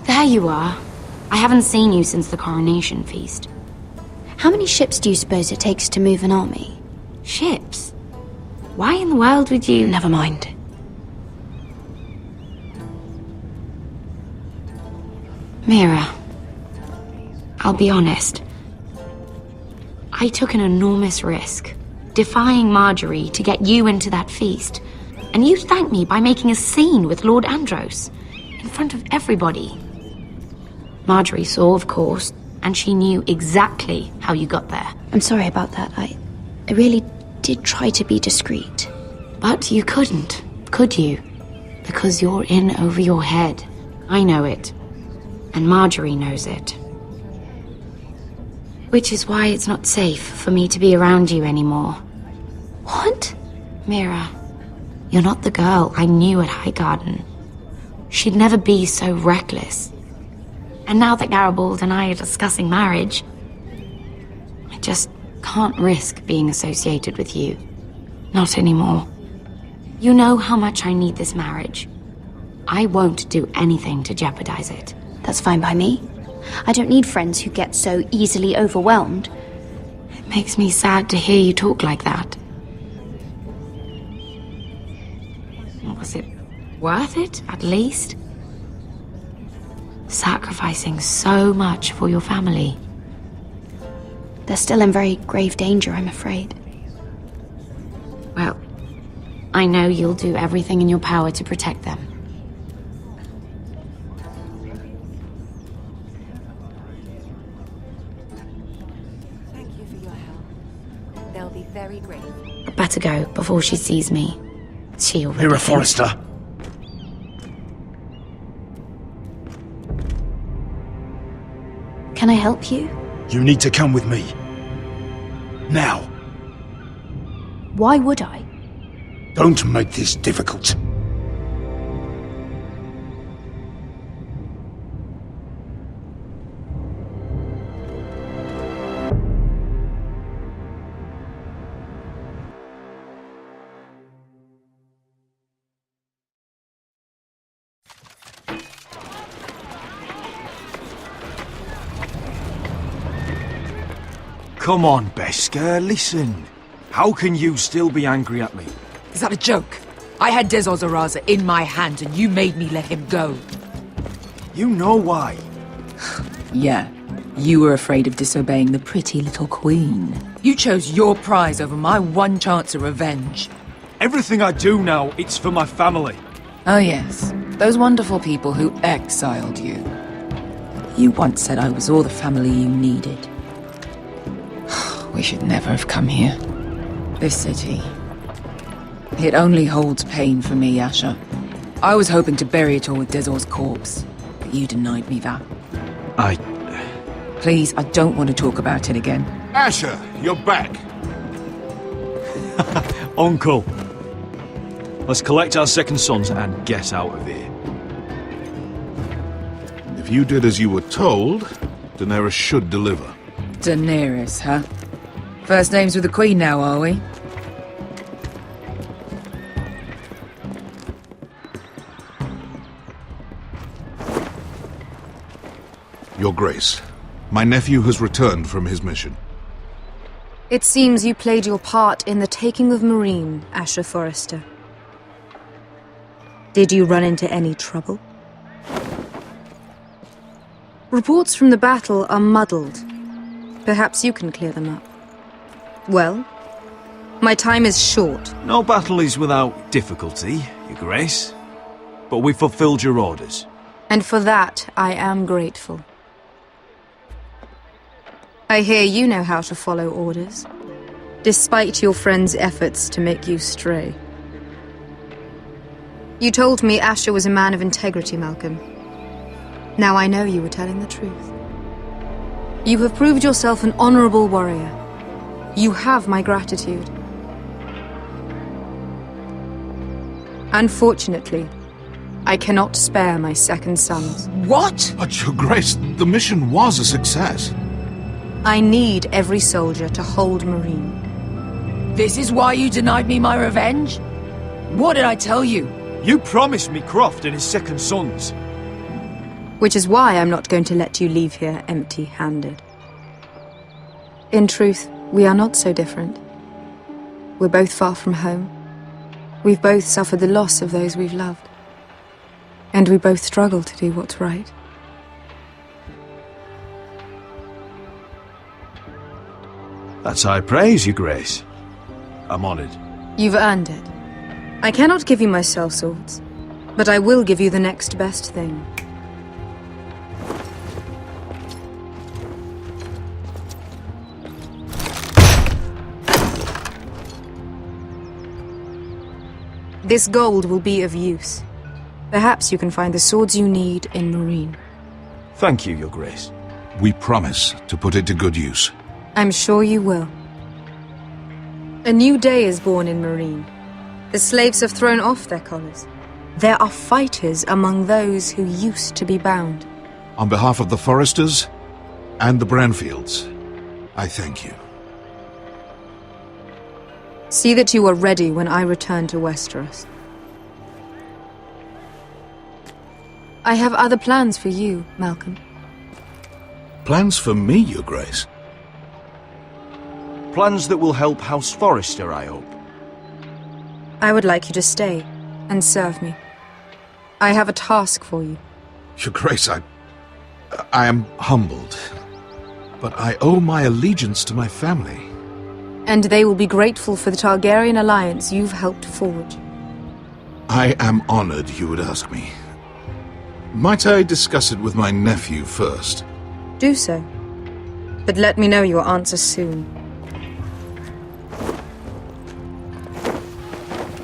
There you are. I haven't seen you since the coronation feast. How many ships do you suppose it takes to move an army? Ships? Why in the world would you... Never mind. Mira, I'll be honest. I took an enormous risk, defying Marjorie to get you into that feast. And you thanked me by making a scene with Lord Andros, in front of everybody. Marjorie saw, of course, and she knew exactly how you got there. I'm sorry about that. I really did try to be discreet. But you couldn't, could you? Because you're in over your head. I know it. And Marjorie knows it. Which is why it's not safe for me to be around you anymore. What? Mira, you're not the girl I knew at Highgarden. She'd never be so reckless. And now that Garibald and I are discussing marriage, I just can't risk being associated with you. Not anymore. You know how much I need this marriage. I won't do anything to jeopardize it. That's fine by me. I don't need friends who get so easily overwhelmed. It makes me sad to hear you talk like that. Was it worth it, at least? Sacrificing so much for your family. They're still in very grave danger, I'm afraid. Well, I know you'll do everything in your power to protect them. Thank you for your help. They'll be very grateful. I'd better go before she sees me. She already Mira thinks- Forrester. Can I help you? You need to come with me. Now. Why would I? Don't make this difficult. Come on, Beskar, listen. How can you still be angry at me? Is that a joke? I had Dezor Zaraza in my hand and you made me let him go. You know why. Yeah, you were afraid of disobeying the pretty little queen. You chose your prize over my one chance of revenge. Everything I do now, it's for my family. Oh yes, those wonderful people who exiled you. You once said I was all the family you needed. We should never have come here. This city. It only holds pain for me, Asher. I was hoping to bury it all with Dezor's corpse, but you denied me that. Please, I don't want to talk about it again. Asher, you're back. Uncle. Let's collect our second sons and get out of here. If you did as you were told, Daenerys should deliver. Daenerys, huh? First names with the Queen now, are we? Your Grace, my nephew has returned from his mission. It seems you played your part in the taking of Marine, Asher Forrester. Did you run into any trouble? Reports from the battle are muddled. Perhaps you can clear them up. Well, my time is short. No battle is without difficulty, Your Grace. But we fulfilled your orders. And for that, I am grateful. I hear you know how to follow orders, despite your friend's efforts to make you stray. You told me Asher was a man of integrity, Malcolm. Now I know you were telling the truth. You have proved yourself an honorable warrior. You have my gratitude. Unfortunately, I cannot spare my second sons. What? But, Your Grace, the mission was a success. I need every soldier to hold Marine. This is why you denied me my revenge? What did I tell you? You promised me Croft and his second sons. Which is why I'm not going to let you leave here empty-handed. In truth, we are not so different. We're both far from home. We've both suffered the loss of those we've loved. And we both struggle to do what's right. That's high praise, Your Grace. I'm honored. You've earned it. I cannot give you my sellswords, but I will give you the next best thing. This gold will be of use. Perhaps you can find the swords you need in Marine. Thank you, Your Grace. We promise to put it to good use. I'm sure you will. A new day is born in Marine. The slaves have thrown off their collars. There are fighters among those who used to be bound. On behalf of the Foresters and the Branfields, I thank you. See that you are ready when I return to Westeros. I have other plans for you, Malcolm. Plans for me, Your Grace? Plans that will help House Forrester, I hope. I would like you to stay and serve me. I have a task for you. Your Grace, I am humbled, but I owe my allegiance to my family. And they will be grateful for the Targaryen alliance you've helped forge. I am honored you would ask me. Might I discuss it with my nephew first? Do so. But let me know your answer soon.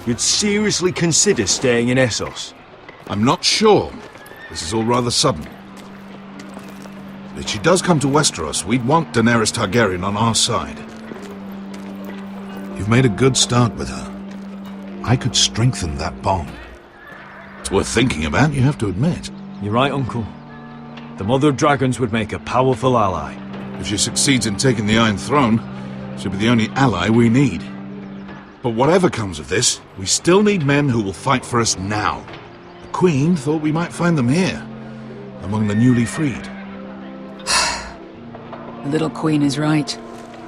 You'd seriously consider staying in Essos? I'm not sure. This is all rather sudden. If she does come to Westeros, we'd want Daenerys Targaryen on our side. You've made a good start with her. I could strengthen that bond. It's worth thinking about, you have to admit. You're right, Uncle. The Mother of Dragons would make a powerful ally. If she succeeds in taking the Iron Throne, she'll be the only ally we need. But whatever comes of this, we still need men who will fight for us now. The Queen thought we might find them here, among the newly freed. The little queen is right.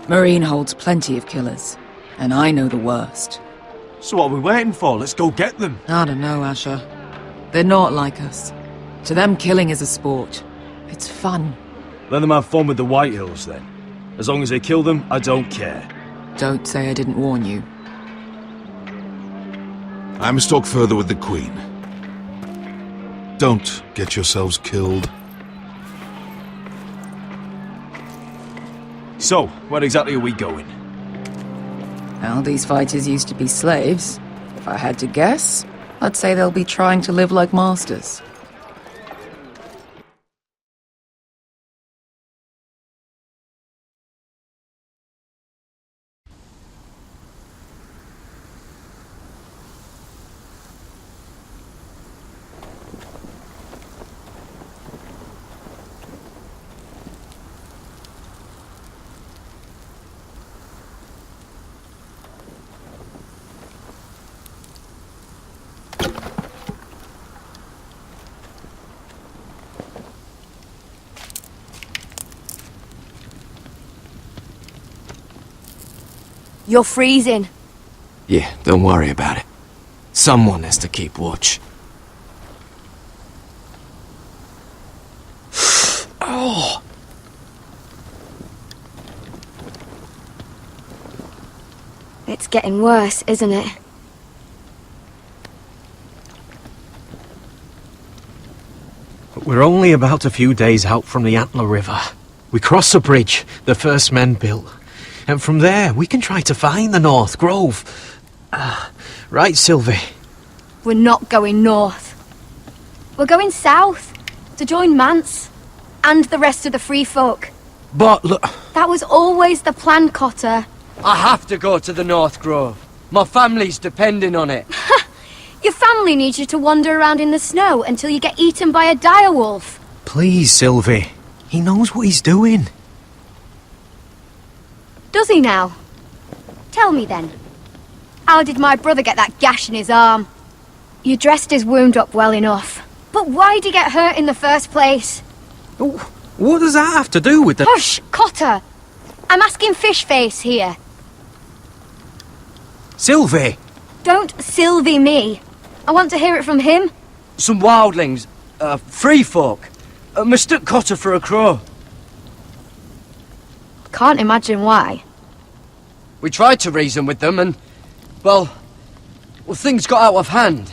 Marine holds plenty of killers, and I know the worst. So what are we waiting for? Let's go get them. I don't know, Asher. They're not like us. To them, killing is a sport. It's fun. Let them have fun with the White Hills, then. As long as they kill them, I don't care. Don't say I didn't warn you. I must talk further with the Queen. Don't get yourselves killed. So, where exactly are we going? Well, these fighters used to be slaves. If I had to guess, I'd say they'll be trying to live like masters. You're freezing. Yeah, don't worry about it. Someone has to keep watch. Oh! It's getting worse, isn't it? We're only about a few days out from the Antler River. We cross a bridge the first men built. And from there, we can try to find the North Grove. Right, Sylvie? We're not going north. We're going south, to join Mance, and the rest of the free folk. But look... That was always the plan, Cotter. I have to go to the North Grove. My family's depending on it. Your family needs you to wander around in the snow until you get eaten by a direwolf. Please, Sylvie. He knows what he's doing. Does he now? Tell me then. How did my brother get that gash in his arm? You dressed his wound up well enough. But why'd he get hurt in the first place? What does that have to do with the... Hush, Cotter! I'm asking Fishface here. Sylvie! Don't Sylvie me. I want to hear it from him. Some wildlings, free folk, mistook Cotter for a crow. Can't imagine why. We tried to reason with them and, well, things got out of hand.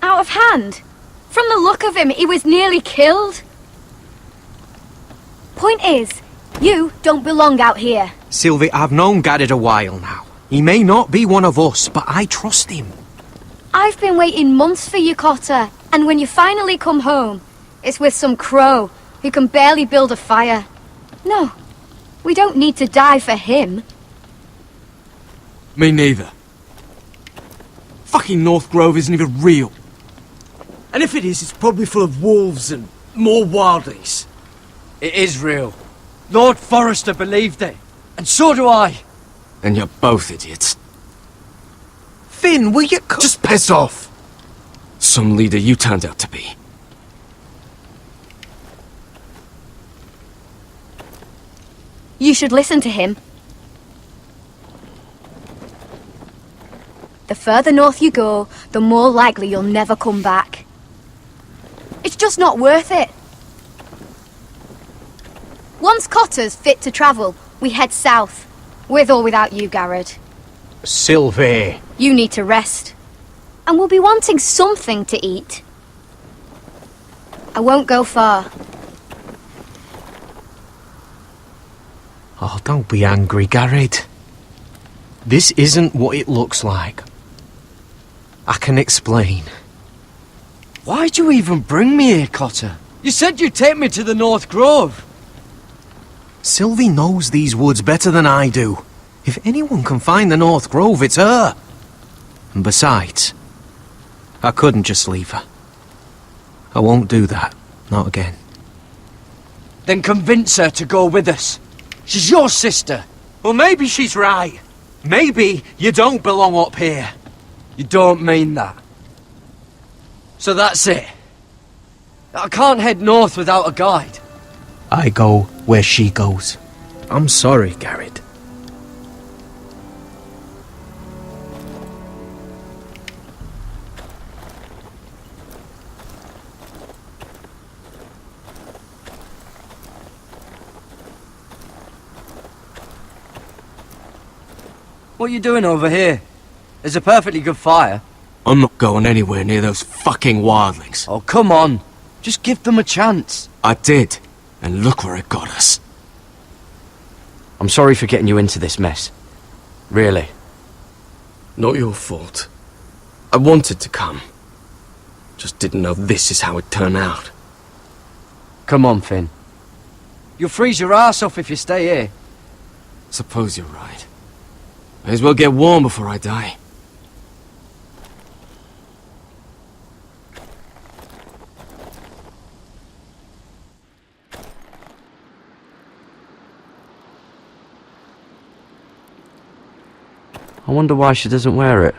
Out of hand? From the look of him, he was nearly killed. Point is, you don't belong out here. Sylvie, I've known Garrett a while now. He may not be one of us, but I trust him. I've been waiting months for you, Cotter, and when you finally come home, it's with some crow who can barely build a fire. No, we don't need to die for him. Me neither. Fucking North Grove isn't even real. And if it is, it's probably full of wolves and more wildlings. It is real. Lord Forrester believed it, and so do I. And you're both idiots. Finn, will you... Just piss off! Some leader you turned out to be. You should listen to him. The further north you go, the more likely you'll never come back. It's just not worth it. Once Cotter's fit to travel, we head south. With or without you, Garrett. Sylvie. You need to rest. And we'll be wanting something to eat. I won't go far. Oh, don't be angry, Garrett. This isn't what it looks like. I can explain. Why'd you even bring me here, Cotter? You said you'd take me to the North Grove. Sylvie knows these woods better than I do. If anyone can find the North Grove, it's her. And besides, I couldn't just leave her. I won't do that. Not again. Then convince her to go with us. She's your sister. Well, maybe she's right. Maybe you don't belong up here. You don't mean that. So that's it. I can't head north without a guide. I go where she goes. I'm sorry, Garrett. What are you doing over here? There's a perfectly good fire. I'm not going anywhere near those fucking wildlings. Oh, come on. Just give them a chance. I did, and look where it got us. I'm sorry for getting you into this mess. Really. Not your fault. I wanted to come. Just didn't know this is how it'd turn out. Come on, Finn. You'll freeze your ass off if you stay here. Suppose you're right. May as well get warm before I die. I wonder why she doesn't wear it.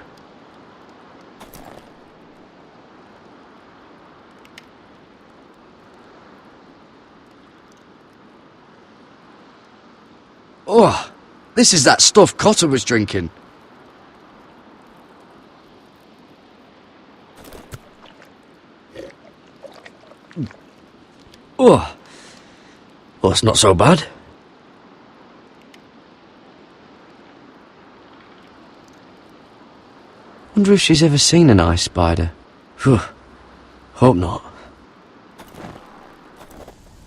Oh, this is that stuff Cotter was drinking. Oh, well, it's not so bad. Wonder if she's ever seen an ice spider. Phew, hope not.